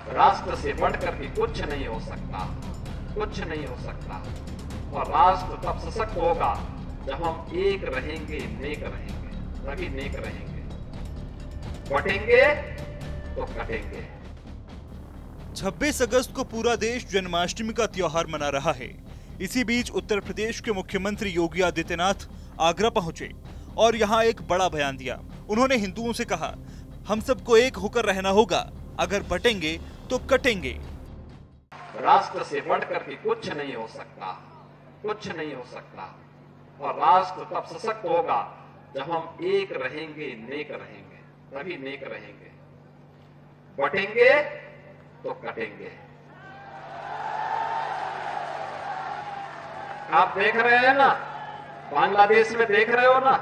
राष्ट्र से बढ़कर के कुछ नहीं हो सकता, कुछ नहीं हो सकता। और राष्ट्र तब सशक्त होगा जब हम एक रहेंगे, नेक रहेंगे, तभी नेक रहेंगे। बटेंगे तो कटेंगे। 26 अगस्त को पूरा देश जन्माष्टमी का त्योहार मना रहा है। इसी बीच उत्तर प्रदेश के मुख्यमंत्री योगी आदित्यनाथ आगरा पहुंचे और यहां एक बड़ा बयान दिया। उन्होंने हिंदुओं से कहा, हम सबको एक होकर रहना होगा, अगर बटेंगे तो कटेंगे। राष्ट्र से बढ़कर के कुछ नहीं हो सकता, कुछ नहीं हो सकता। और राष्ट्र तब सशक्त होगा जब हम एक रहेंगे, नेक रहेंगे, तभी नेक रहेंगे। बटेंगे तो कटेंगे। आप देख रहे हैं ना, बांग्लादेश में देख रहे हो ना,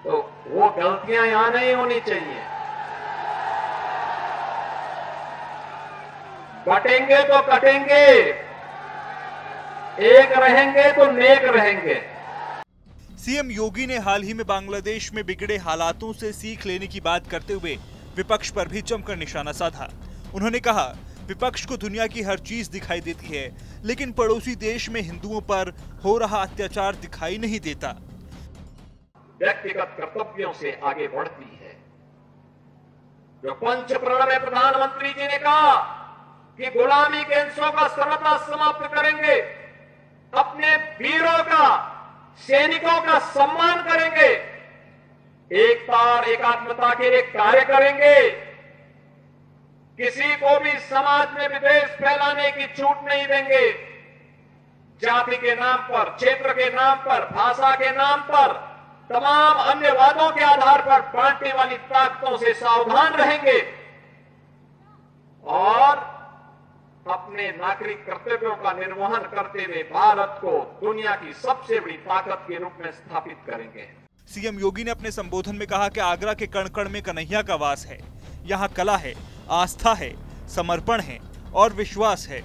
तो वो गलतियां यहां नहीं होनी चाहिए। बटेंगे तो कटेंगे, एक रहेंगे तो नेक रहेंगे। सीएम योगी ने हाल ही में बांग्लादेश में बिगड़े हालातों से सीख लेने की बात करते हुए विपक्ष पर भी जमकर निशाना साधा। उन्होंने कहा, विपक्ष को दुनिया की हर चीज दिखाई देती है, लेकिन पड़ोसी देश में हिंदुओं पर हो रहा अत्याचार दिखाई नहीं देता। व्यक्तिगत कर्तव्यों से आगे बढ़ती है। जो पंच प्रण में प्रधानमंत्री जी ने कहा कि गुलामी के अंशों का सर्वथा समाप्त करेंगे, अपने वीरों का, सैनिकों का सम्मान करेंगे, एकता और एकात्मता के लिए कार्य करेंगे, किसी को भी समाज में विद्वेष फैलाने की छूट नहीं देंगे। जाति के नाम पर, क्षेत्र के नाम पर, भाषा के नाम पर, तमाम अन्य वादों के आधार पर बांटने वाली ताकतों से सावधान रहेंगे और अपने नागरिक कर्तव्यों का निर्वहन करते हुए भारत को दुनिया की सबसे बड़ी ताकत के रूप में स्थापित करेंगे। सीएम योगी ने अपने संबोधन में कहा कि आगरा के कण कण में कन्हैया का वास है। यहाँ कला है, आस्था है, समर्पण है और विश्वास है।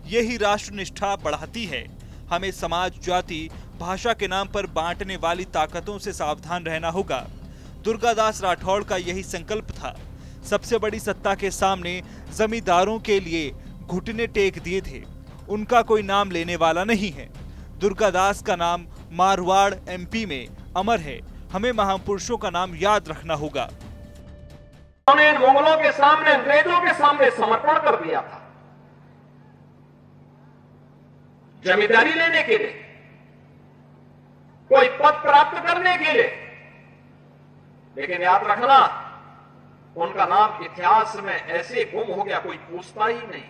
यही राष्ट्र निष्ठा बढ़ाती है। हमें समाज, जाति, भाषा के नाम पर बांटने वाली ताकतों से सावधान रहना होगा। दुर्गादास राठौड़ का यही संकल्प था। सबसे बड़ी सत्ता के सामने जमींदारों के लिए घुटने टेक दिए थे। उनका कोई नाम लेने वाला नहीं है। दुर्गादास का नाम मारवाड़ एमपी में अमर है। हमें महापुरुषों का नाम याद रखना होगा। उन्होंने मुगलों के सामने, अंग्रेजों के सामने समर्पण कर दिया था, जमींदारी लेने के लिए, कोई पद प्राप्त करने के लिए। लेकिन याद रखना, उनका नाम इतिहास में ऐसे गुम हो गया, कोई पूछता ही नहीं।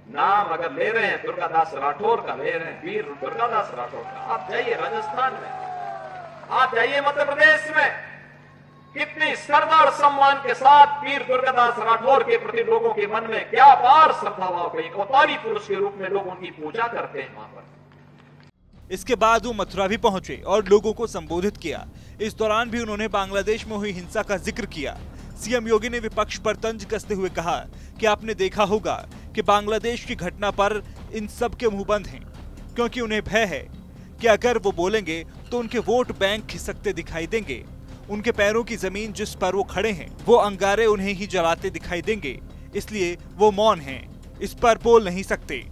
नाम अगर ले रहे हैं दुर्गादास राठौर का, ले रहे हैं वीर दुर्गादास राठौर का। आप जाइए राजस्थान में, आप जाइए मध्य प्रदेश में, कितनी श्रद्धा और सम्मान के साथ वीर दुर्गादास राठौर के प्रति लोगों के मन में क्या अपार श्रद्धा भाव, एक अवतारी पुरुष के रूप में लोग उनकी पूजा करते हैं वहां पर। इसके बाद वो मथुरा भी पहुंचे और लोगों को संबोधित किया। इस दौरान भी उन्होंने बांग्लादेश में हुई हिंसा का जिक्र किया। सीएम योगी ने विपक्ष पर तंज कसते हुए कहा कि आपने देखा होगा कि बांग्लादेश की घटना पर इन सब के मुंह बंद हैं, क्योंकि उन्हें भय है कि अगर वो बोलेंगे तो उनके वोट बैंक खिसकते दिखाई देंगे। उनके पैरों की जमीन जिस पर वो खड़े हैं, वो अंगारे उन्हें ही जलाते दिखाई देंगे। इसलिए वो मौन हैं, इस पर बोल नहीं सकते।